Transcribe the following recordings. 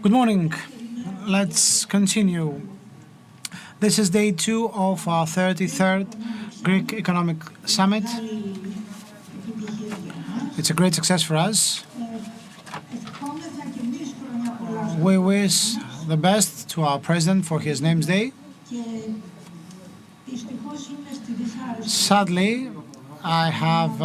Good morning. Let's continue. This is day 2 of our 33rd Greek Economic Summit. It's a great success for us. We wish the best to our president for his name's day. Sadly, I have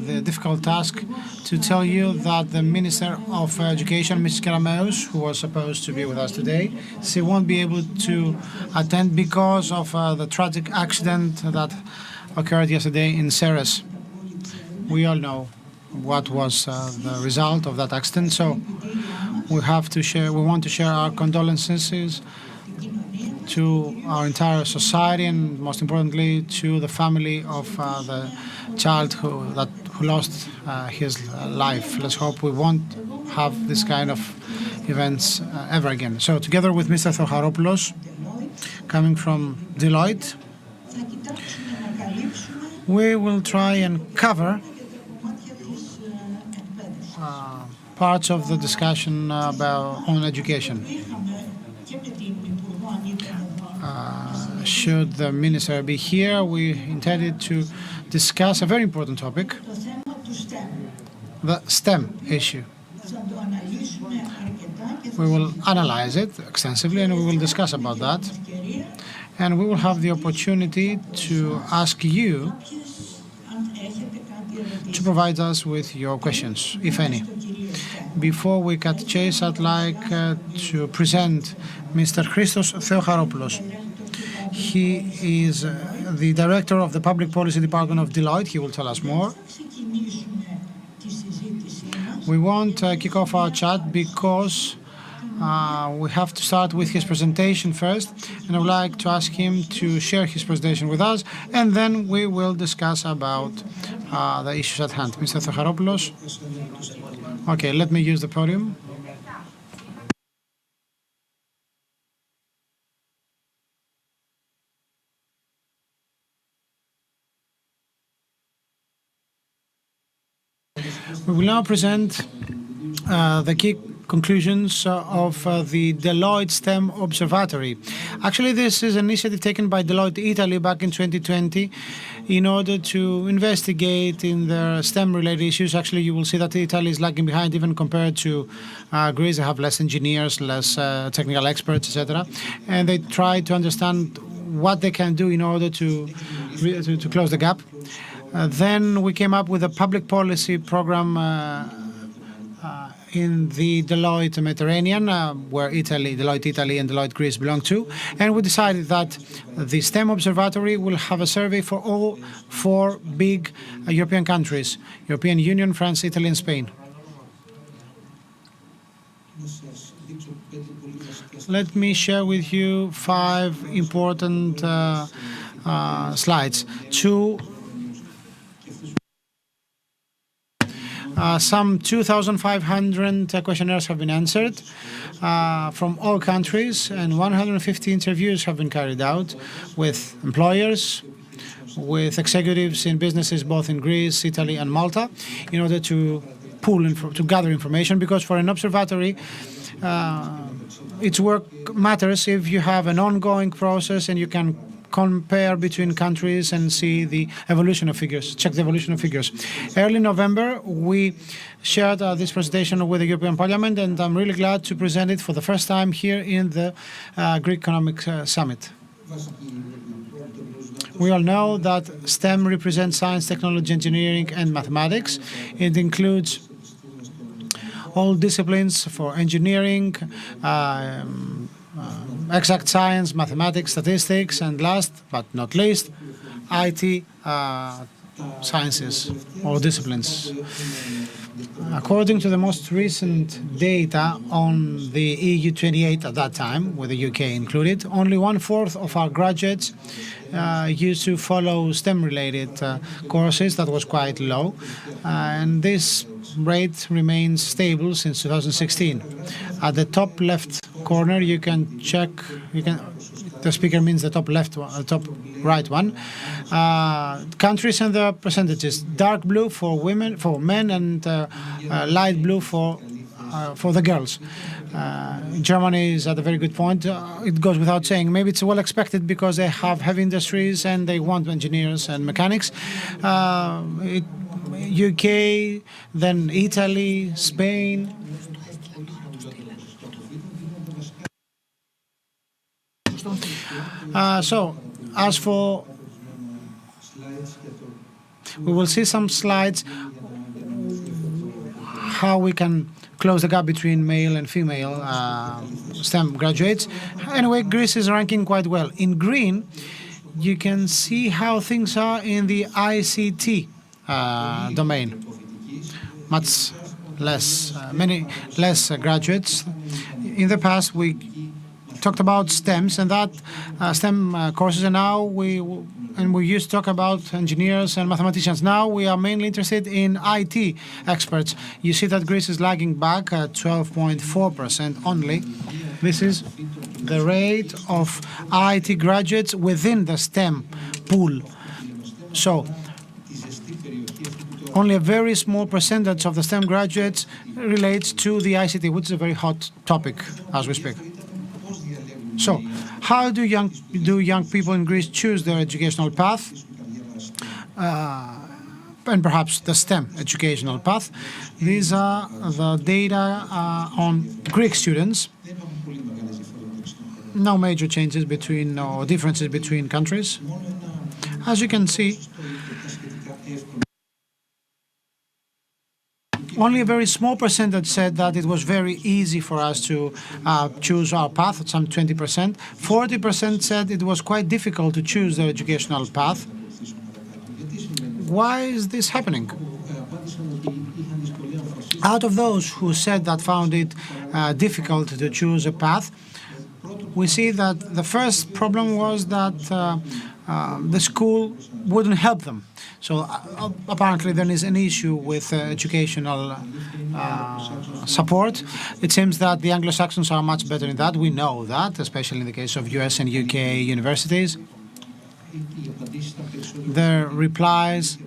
the difficult task to tell you that the Minister of Education, Mrs. Kerameus, who was supposed to be with us today, she won't be able to attend because of the tragic accident that occurred yesterday in Ceres. We all know what was the result of that accident, so we want to share our condolences to our entire society and, most importantly, to the family of the child who lost his life. Let's hope we won't have this kind of events ever again. So, together with Mr. Theocharopoulos, coming from Deloitte, we will try and cover parts of the discussion on education. Should the minister be here, we intended to discuss a very important topic, the STEM issue. We will analyze it extensively and we will discuss about that. And we will have the opportunity to ask you to provide us with your questions, if any. Before we cut chase, I'd like to present Mr. Christos Theocharopoulos. He is the director of the Public Policy Department of Deloitte. He will tell us more. We won't kick off our chat because we have to start with his presentation first, and I would like to ask him to share his presentation with us, and then we will discuss about the issues at hand. Mr. Theocharopoulos. Okay, let me use the podium. We will now present the key conclusions of the Deloitte STEM Observatory. Actually, this is an initiative taken by Deloitte Italy back in 2020 in order to investigate in their STEM-related issues. Actually, you will see that Italy is lagging behind even compared to Greece. They have less engineers, less technical experts, etc. And they try to understand what they can do in order to close the gap. Then we came up with a public policy program in the Deloitte Mediterranean, where Deloitte Italy and Deloitte Greece belong to. And we decided that the STEM Observatory will have a survey for all 4 big European countries: European Union, France, Italy, and Spain. Let me share with you 5 important slides. Some 2,500 questionnaires have been answered from all countries, and 150 interviews have been carried out with employers, with executives in businesses both in Greece, Italy, and Malta, in order to to gather information. Because for an observatory, its work matters if you have an ongoing process and you can compare between countries and see the evolution of figures, check the evolution of figures. Early November, we shared this presentation with the European Parliament, and I'm really glad to present it for the first time here in the Greek Economic Summit. We all know that STEM represents science, technology, engineering, and mathematics. It includes all disciplines for engineering, exact science, mathematics, statistics, and last but not least, IT sciences or disciplines. According to the most recent data on the EU-28 at that time, with the UK included, only 1/4 of our graduates used to follow STEM-related courses. That was quite low, and this rate remains stable since 2016. At the top left corner, you can check. The speaker means the top left one, top right one. Countries and the percentages: dark blue for women, for men, and light blue for for the girls. Germany is at a very good point. It goes without saying. Maybe it's well expected because they have heavy industries and they want engineers and mechanics. UK, then Italy, Spain. So, as for, we will see some slides how we can close the gap between male and female STEM graduates. Anyway, Greece is ranking quite well. In green, you can see how things are in the ICT domain. Much less, many less graduates. In the past, we talked about STEMs and that STEM courses, and now we used to talk about engineers and mathematicians. Now we are mainly interested in IT experts. You see that Greece is lagging back at 12.4% only. This is the rate of IT graduates within the STEM pool. So only a very small percentage of the STEM graduates relates to the ICT, which is a very hot topic as we speak. So, how do young people in Greece choose their educational path, and perhaps the STEM educational path? These are the data on Greek students. No major changes between or differences between countries. As you can see, only a very small percentage said that it was very easy for us to choose our path, some 20%. 40% said it was quite difficult to choose their educational path. Why is this happening? Out of those who said that found it difficult to choose a path, we see that the first problem was that the school wouldn't help them. So apparently there is an issue with educational support. It seems that the Anglo-Saxons are much better in that. We know that, especially in the case of US and UK universities. Their replies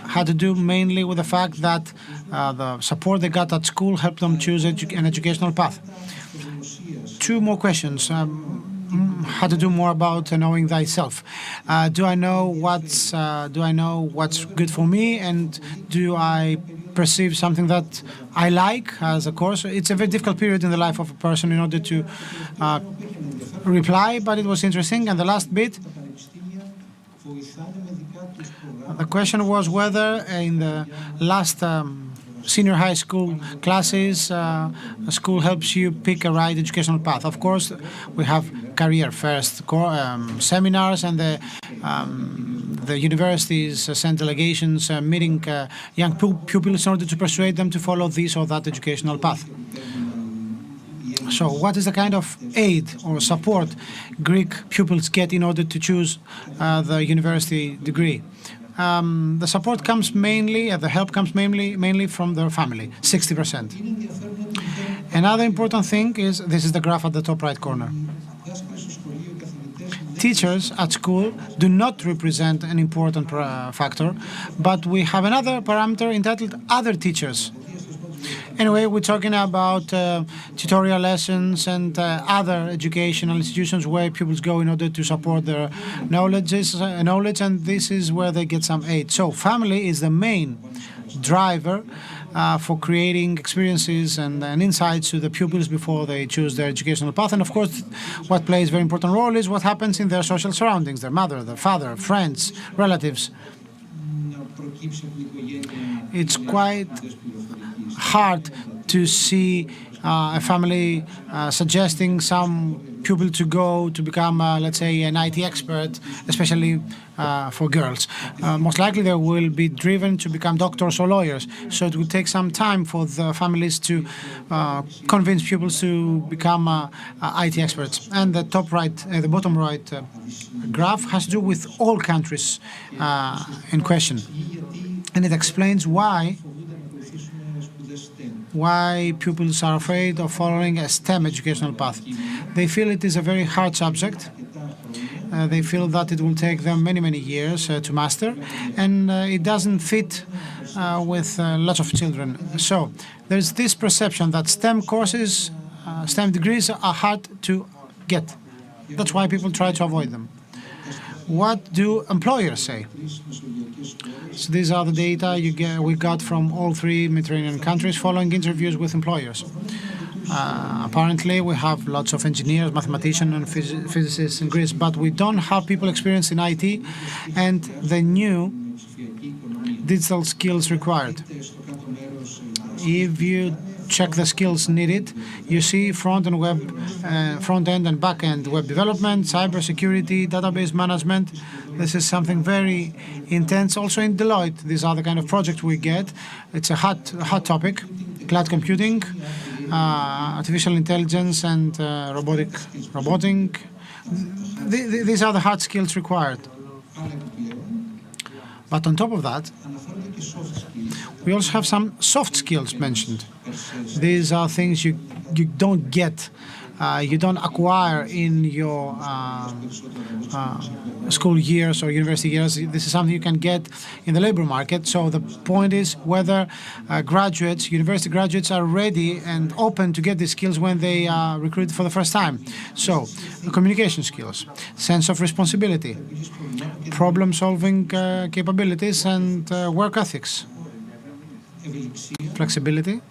had to do mainly with the fact that the support they got at school helped them choose an educational path. Two more questions. Had to do more about knowing thyself. Do I know what's good for me, and do I perceive something that I like as a course? It's a very difficult period in the life of a person in order to reply, but it was interesting. And the last bit, the question was whether in the last senior high school classes, a school helps you pick a right educational path. Of course, we have career first seminars, and the universities send delegations meeting young pupils in order to persuade them to follow this or that educational path. So what is the kind of aid or support Greek pupils get in order to choose the university degree? The support comes mainly, the help comes mainly from their family, 60%. Another important thing is, this is the graph at the top right corner. Teachers at school do not represent an important factor, but we have another parameter entitled other teachers. Anyway, we're talking about tutorial lessons and other educational institutions where pupils go in order to support their knowledge, and this is where they get some aid. So family is the main driver for creating experiences and insights to the pupils before they choose their educational path. And of course, what plays a very important role is what happens in their social surroundings, their mother, their father, friends, relatives. It's quite hard to see a family suggesting some pupil to go to become, let's say, an IT expert, especially for girls. Most likely they will be driven to become doctors or lawyers. So it will take some time for the families to convince pupils to become IT experts. And the top right, the bottom right graph has to do with all countries in question. And it explains why pupils are afraid of following a STEM educational path. They feel it is a very hard subject. They feel that it will take them many, many years to master, and it doesn't fit with lots of children. So there's this perception that STEM courses, STEM degrees are hard to get. That's why people try to avoid them. What do employers say? So these are the data we got from all 3 Mediterranean countries following interviews with employers. Apparently, we have lots of engineers, mathematicians, and physicists in Greece, but we don't have people experienced in IT and the new digital skills required. If you check the skills needed, you see front end and back end web development, cybersecurity, database management. This is something very intense. Also in Deloitte, these are the kind of projects we get. It's a hot topic: cloud computing, artificial intelligence, and robotic. These are the hard skills required. But on top of that, we also have some soft skills mentioned. These are things you don't get, you don't acquire in your school years or university years. This is something you can get in the labor market. So the point is whether university graduates are ready and open to get these skills when they are recruited for the first time. So communication skills, sense of responsibility, problem-solving capabilities, and work ethics. Flexibility,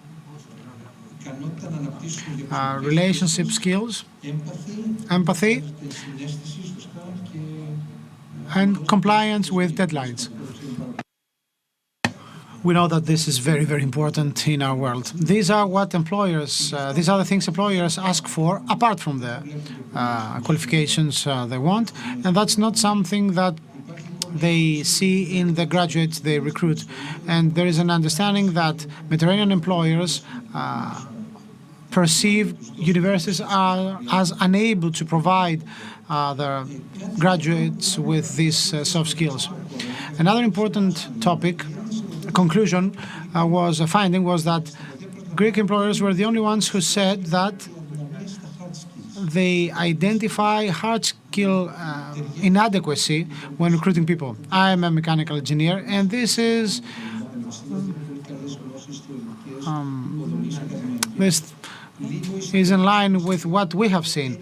relationship skills, empathy, and compliance with deadlines. We know that this is very, very important in our world. These are the things employers ask for apart from the qualifications they want, and that's not something that they see in the graduates they recruit. And there is an understanding that Mediterranean employers perceive universities as unable to provide their graduates with these soft skills. Another important topic, conclusion, was that Greek employers were the only ones who said that they identify hard skill inadequacy when recruiting people. I'm a mechanical engineer, and this is in line with what we have seen.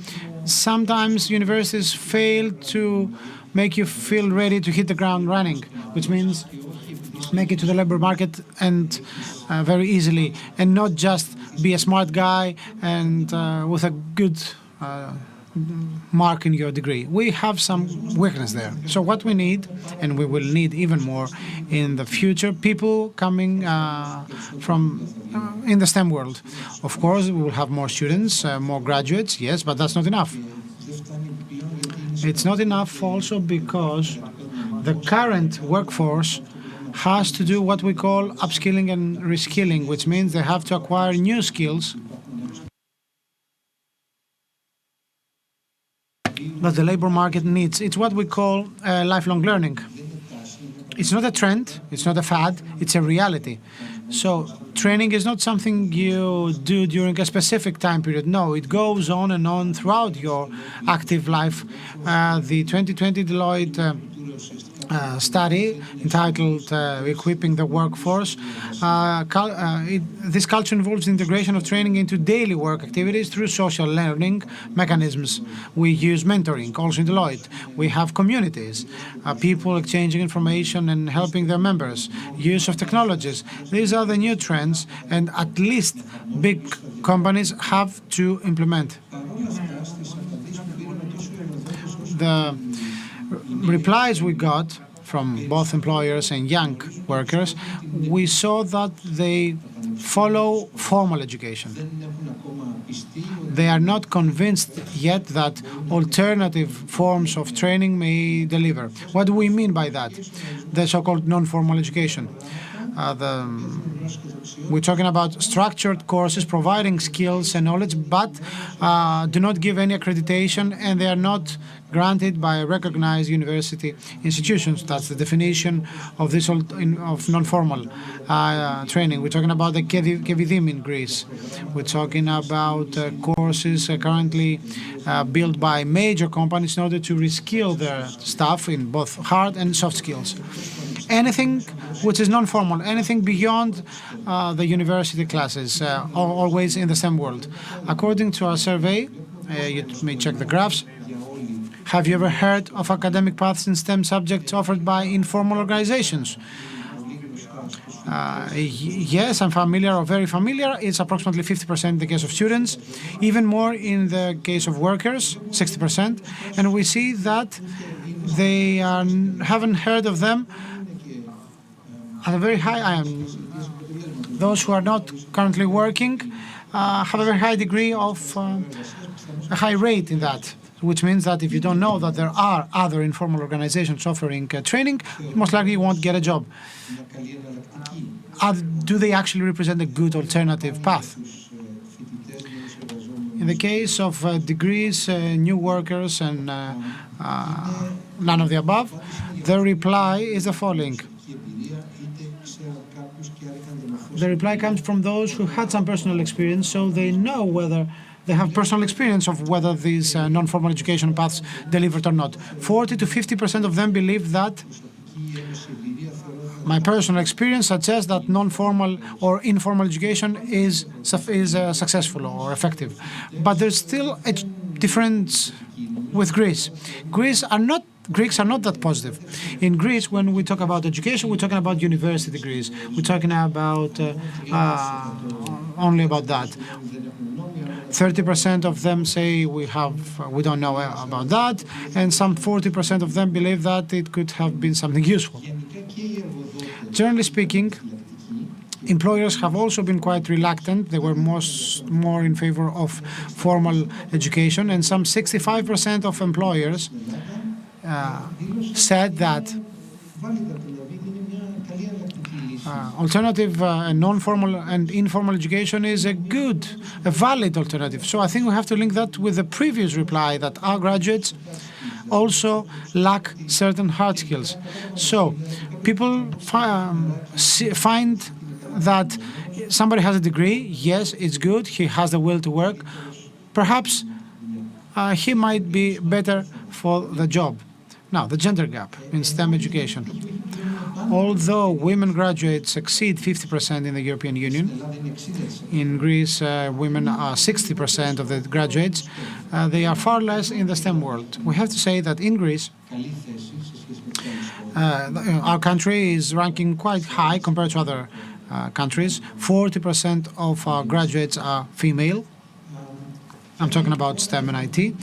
Sometimes universities fail to make you feel ready to hit the ground running, which means make it to the labor market and very easily, and not just be a smart guy and with a good mark in your degree. We have some weakness there. So what we need, and we will need even more in the future, people coming from in the STEM world. Of course, we will have more students, more graduates, yes, but that's not enough. It's not enough also because the current workforce has to do what we call upskilling and reskilling, which means they have to acquire new skills that the labor market needs. It's what we call lifelong learning. It's not a trend, it's not a fad, it's a reality. So training is not something you do during a specific time period. No, it goes on and on throughout your active life. The 2020 Deloitte study entitled Equipping the Workforce. This culture involves the integration of training into daily work activities through social learning mechanisms. We use mentoring, also in Deloitte. We have communities, people exchanging information and helping their members, use of technologies. These are the new trends, and at least big companies have to implement. The replies we got from both employers and young workers, we saw that they follow formal education. They are not convinced yet that alternative forms of training may deliver. What do we mean by that? The so-called non-formal education. We're talking about structured courses providing skills and knowledge, but do not give any accreditation, and they are not granted by recognized university institutions. That's the definition of this of non-formal training. We're talking about the E.VI.A in Greece. We're talking about courses currently built by major companies in order to reskill their staff in both hard and soft skills. anything which is non-formal, anything beyond the university classes, always in the STEM world. According to our survey, you may check the graphs. Have you ever heard of academic paths in STEM subjects offered by informal organizations? Yes, I'm familiar or very familiar. It's approximately 50% in the case of students, even more in the case of workers, 60%. And we see that they haven't heard of them at a very high. Those who are not currently working have a very high degree of a high rate in that, which means that if you don't know that there are other informal organizations offering training, most likely you won't get a job. Do they actually represent a good alternative path? In the case of degrees, new workers, and none of the above, the reply is the following. The reply comes from those who had some personal experience, so they know whether they have personal experience of whether these non-formal education paths delivered or not. 40 to 50% of them believe that my personal experience suggests that non-formal or informal education is successful or effective. But there's still a difference with Greece. Greeks are not that positive. In Greece, when we talk about education, we're talking about university degrees. We're talking about only about that. 30% of them say we don't know about that, and some 40% of them believe that it could have been something useful. Generally speaking, employers have also been quite reluctant. They were more in favor of formal education, and some 65% of employers said that alternative non-formal and informal education is a valid alternative. So I think we have to link that with the previous reply that our graduates also lack certain hard skills. So people find that somebody has a degree, yes, it's good, he has the will to work. Perhaps he might be better for the job. Now, the gender gap in STEM education. Although women graduates exceed 50% in the European Union, in Greece women are 60% of the graduates, they are far less in the STEM world. We have to say that in Greece, our country is ranking quite high compared to other countries. 40% of our graduates are female. I'm talking about STEM and IT.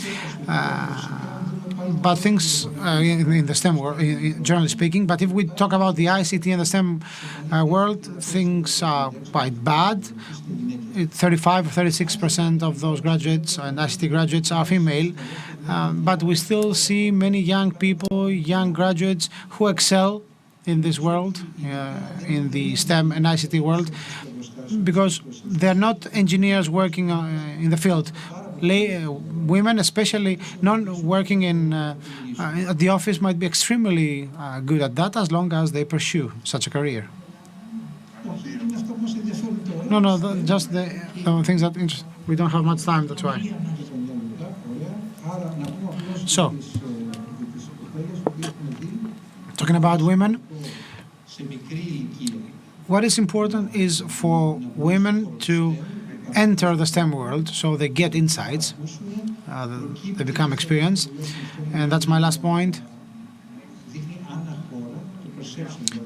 But things in the STEM world, generally speaking, but if we talk about the ICT and the STEM world, things are quite bad. 35 or 36% of those graduates and ICT graduates are female, but we still see many young people, young graduates who excel in this world, in the STEM and ICT world, because they're not engineers working in the field. Women, especially non-working at the office, might be extremely good at that as long as they pursue such a career. No, just the things that interest. We don't have much time, that's why. So, talking about women, what is important is for women to enter the STEM world, so they get insights, they become experienced, and that's my last point.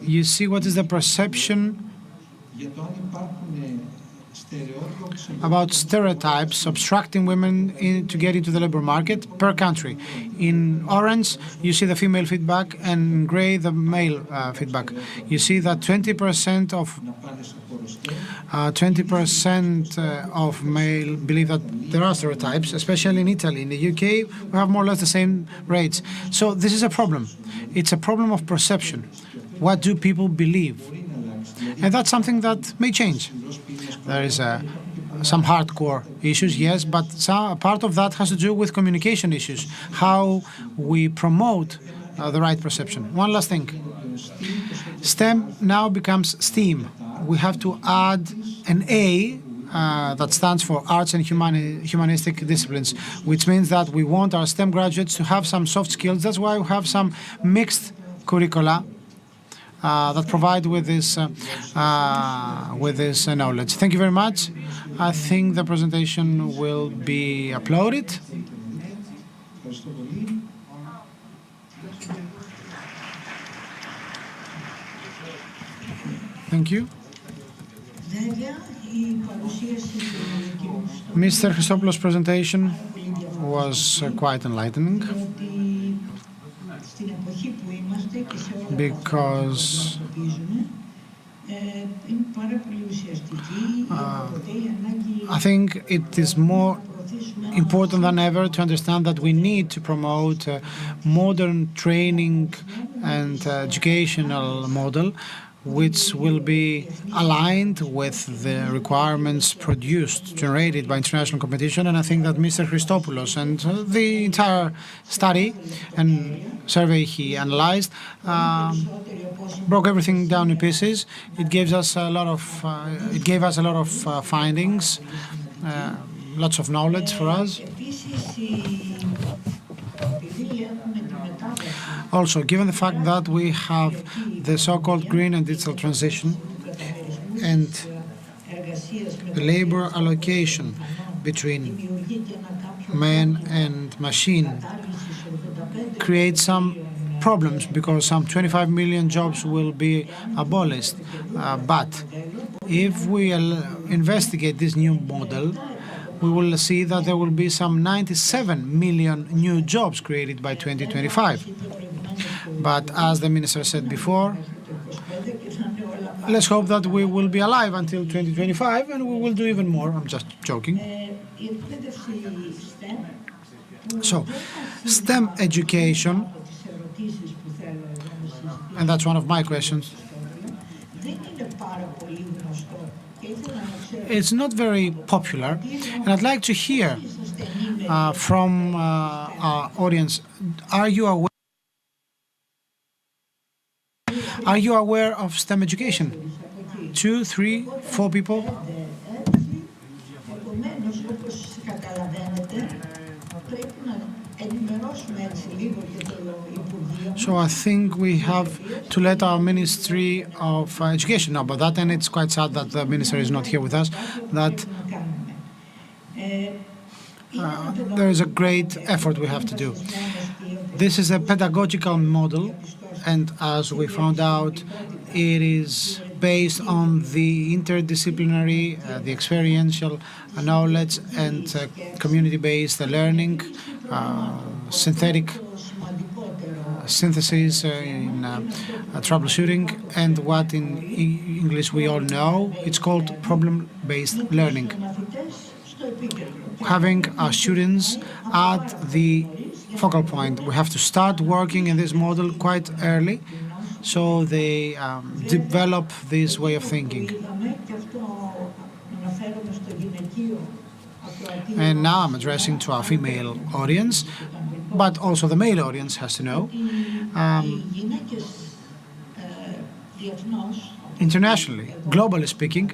You see what is the perception about stereotypes obstructing women to get into the labor market per country. In orange, you see the female feedback, and in gray, the male feedback. You see that 20% of male believe that there are stereotypes, especially in Italy. In the UK, we have more or less the same rates. So this is a problem. It's a problem of perception. What do people believe? And that's something that may change. There is some hardcore issues, yes, but part of that has to do with communication issues, how we promote the right perception. One last thing. STEM now becomes STEAM. We have to add an A that stands for Arts and Humanistic Disciplines, which means that we want our STEM graduates to have some soft skills. That's why we have some mixed curricula that provide with this knowledge. Thank you very much. I think the presentation will be uploaded. Thank you. Mr. Christopoulos' presentation was quite enlightening because I think it is more important than ever to understand that we need to promote a modern training and educational model which will be aligned with the requirements generated by international competition. And I think that Mr. Christopoulos and the entire study and survey he analyzed broke everything down in pieces. It gave us a lot of findings, lots of knowledge for us. Also, given the fact that we have the so-called green and digital transition and the labor allocation between man and machine creates some problems because some 25 million jobs will be abolished. But if we investigate this new model, we will see that there will be some 97 million new jobs created by 2025. But as the Minister said before, let's hope that we will be alive until 2025 and we will do even more. I'm just joking. So, STEM education, and that's one of my questions. It's not very popular, and I'd like to hear from our audience, are you aware of STEM education? 2, 3, 4 people? So I think we have to let our Ministry of Education know about that, and it's quite sad that the Minister is not here with us, that there is a great effort we have to do. This is a pedagogical model, and as we found out, it is based on the interdisciplinary, the experiential knowledge and community-based learning, synthetic synthesis in troubleshooting, and what in English we all know, it's called problem-based learning. Having our students at the focal point, we have to start working in this model quite early so they develop this way of thinking. And now I'm addressing to our female audience, but also the male audience has to know. Internationally, globally speaking,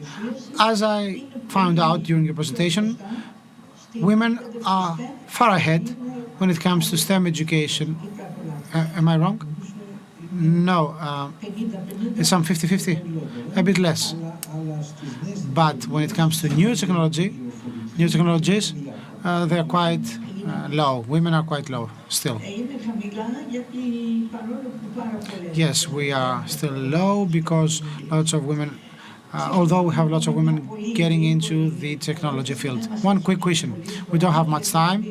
as I found out during your presentation, women are far ahead when it comes to STEM education. Am I wrong? No, it's some 50-50, a bit less. But when it comes to new technologies, they're quite low. Women are quite low still. Yes, we are still low because lots of women, although we have lots of women getting into the technology field. One quick question. We don't have much time.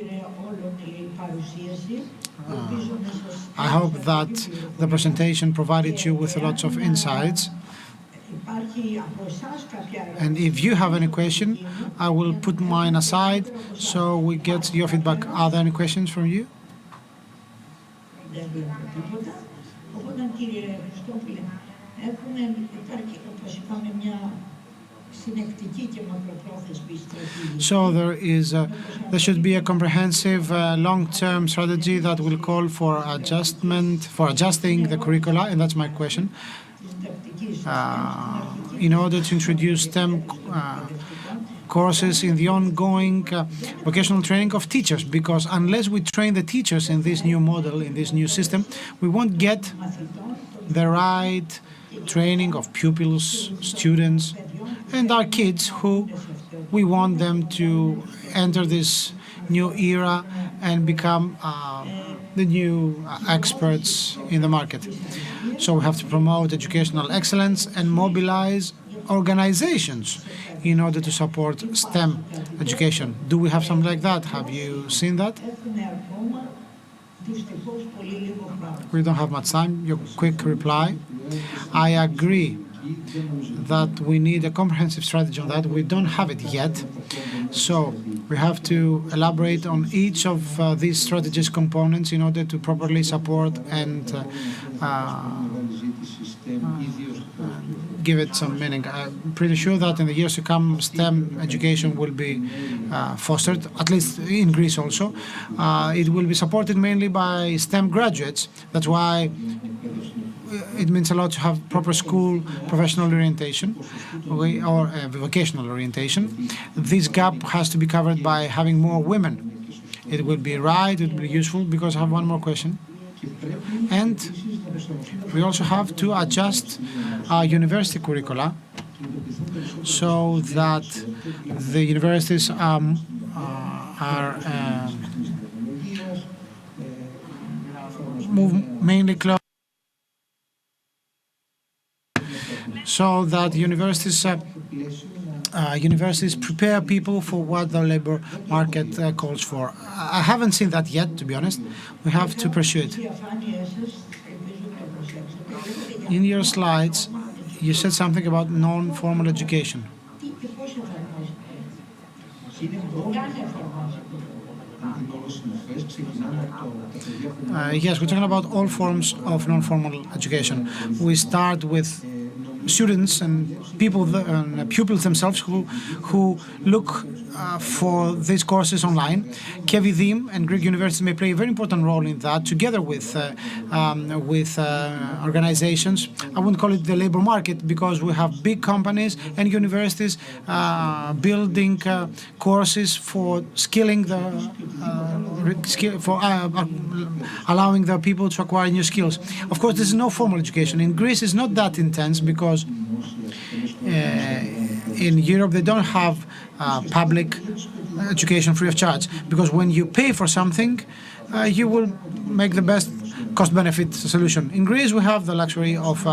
I hope that the presentation provided you with lots of insights. And if you have any question, I will put mine aside so we get your feedback. Are there any questions from you? So there should be a comprehensive long-term strategy that will call for adjusting the curricula, and that's my question. In order to introduce STEM courses in the ongoing vocational training of teachers, because unless we train the teachers in this new model, in this new system, we won't get the right training of pupils, students, and our kids who we want them to enter this new era and become the new experts in the market. So we have to promote educational excellence and mobilize organizations in order to support STEM education. Do we have something like that? Have you seen that? We don't have much time. Your quick reply. I agree that we need a comprehensive strategy on that. We don't have it yet. So we have to elaborate on each of these strategies components in order to properly support and give it some meaning. I'm pretty sure that in the years to come, STEM education will be fostered, at least in Greece also. It will be supported mainly by STEM graduates. That's why it means a lot to have proper school professional orientation or vocational orientation. This gap has to be covered by having more women. It will be right, it will be useful, because I have one more question. And we also have to adjust our university curricula so that the universities are move mainly close, so that universities prepare people for what the labor market calls for. I haven't seen that yet, to be honest. We have to pursue it. In your slides, you said something about non-formal education. Yes, we're talking about all forms of non-formal education. We start with students and pupils themselves who look for these courses online. E.VI.A and Greek universities may play a very important role in that, together with organizations. I wouldn't call it the labor market, because we have big companies and universities building courses for skilling allowing the people to acquire new skills. Of course, this is no formal education. In Greece, it's not that intense, because in Europe they don't have public education free of charge, because when you pay for something, you will make the best cost-benefit solution. In Greece, we have the luxury of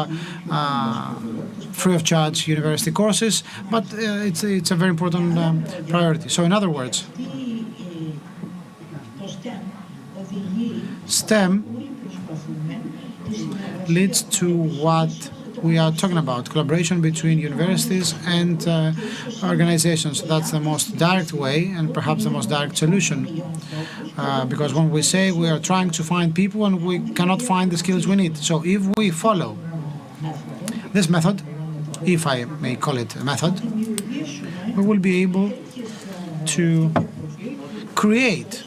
free of charge university courses, but it's a very important priority. So in other words, STEM leads to what we are talking about, collaboration between universities and organizations. That's the most direct way and perhaps the most direct solution. Because when we say we are trying to find people and we cannot find the skills we need. So if we follow this method, if I may call it a method, we will be able to create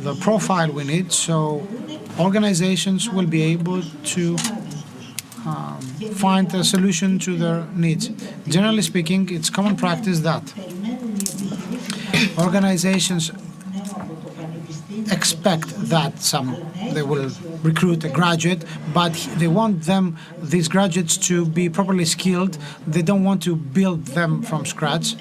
the profile we need, so organizations will be able to find a solution to their needs. Generally speaking, it's common practice that organizations expect that they will recruit a graduate, but they want these graduates to be properly skilled. They don't want to build them from scratch.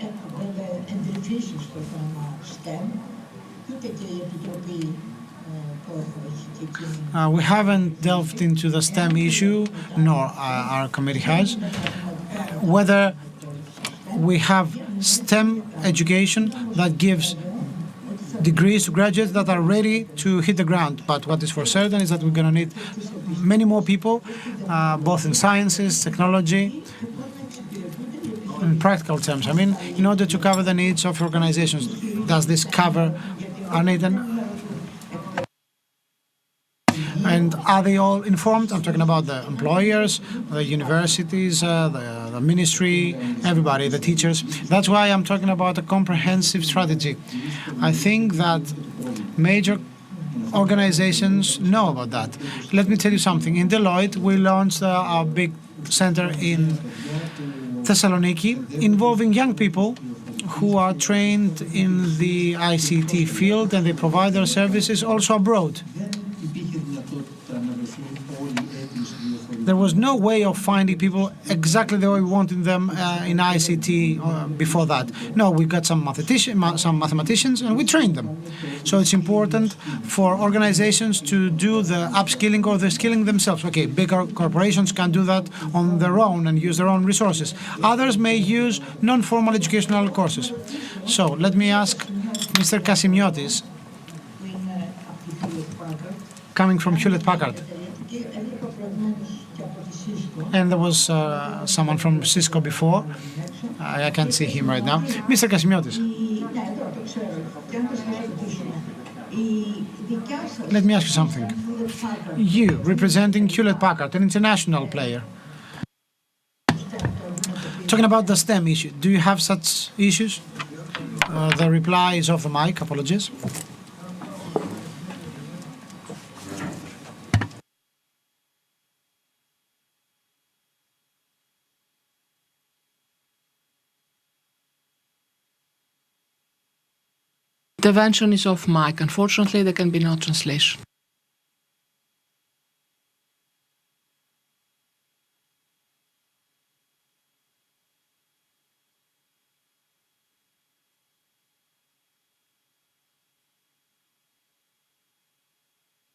We haven't delved into the STEM issue, nor our committee has. Whether we have STEM education that gives degrees to graduates that are ready to hit the ground. But what is for certain is that we're going to need many more people, both in sciences, technology, in practical terms. I mean, in order to cover the needs of organizations. Does this cover our need? And are they all informed? I'm talking about the employers, the universities, the ministry, everybody, the teachers. That's why I'm talking about a comprehensive strategy. I think that major organizations know about that. Let me tell you something. In Deloitte, we launched our big center in Thessaloniki, involving young people who are trained in the ICT field, and they provide their services also abroad. There was no way of finding people exactly the way we wanted them in ICT before that. No, we got some mathematicians, and we trained them. So it's important for organizations to do the upskilling or the skilling themselves. Okay, bigger corporations can do that on their own and use their own resources. Others may use non-formal educational courses. So let me ask Mr. Kasimiotis, coming from Hewlett Packard. And there was someone from Cisco before. I can't see him right now. Mr. Kasimiotis. Let me ask you something. You, representing Hewlett Packard, an international player, talking about the STEM issue, do you have such issues? The reply is off the mic. Apologies. Intervention is off mic. Unfortunately, there can be no translation.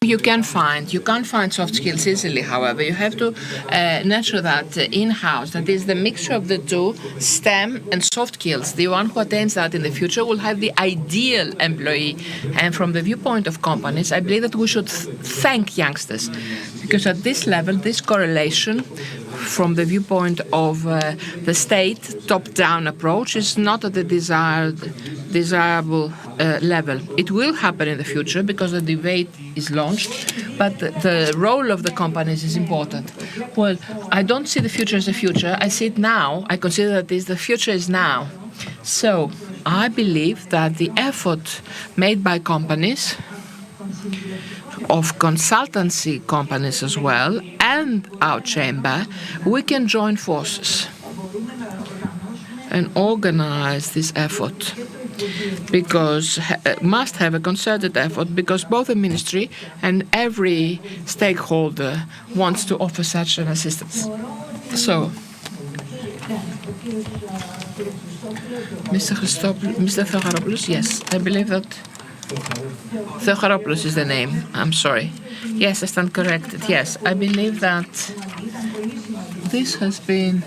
You can't find soft skills easily, however. You have to nurture that in-house. That is the mixture of the two, STEM and soft skills. The one who attains that in the future will have the ideal employee. And from the viewpoint of companies, I believe that we should thank youngsters. Because at this level, this correlation from the viewpoint of the state top-down approach is not at the desirable level. It will happen in the future because the debate is launched, but the role of the companies is important. Well, I don't see the future as a future. I see it now. I consider that the future is now. So I believe that the effort made by companies, of consultancy companies as well, and our chamber, we can join forces and organize this effort, because must have a concerted effort, because both the ministry and every stakeholder wants to offer such an assistance. So, Mr. Theocharopoulos, yes, I believe that Theocharopoulos is the name. I'm sorry. Yes, I stand corrected. Yes, I believe that this has been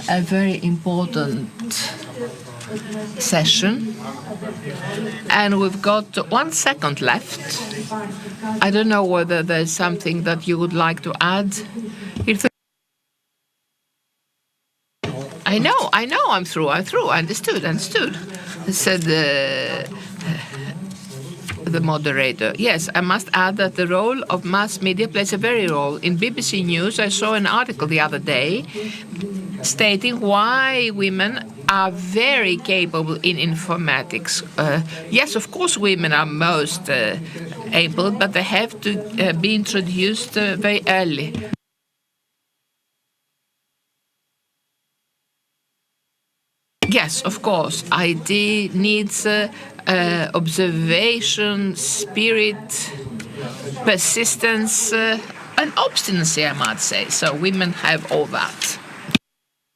a very important session, and we've got 1 second left. I don't know whether there's something that you would like to add. I know, I'm through. Understood. Said the moderator. Yes, I must add that the role of mass media plays a very role. In BBC News, I saw an article the other day stating why women are very capable in informatics. Yes, of course, women are most able, but they have to be introduced very early. Yes, of course. ID needs observation, spirit, persistence, and obstinacy, I might say. So women have all that.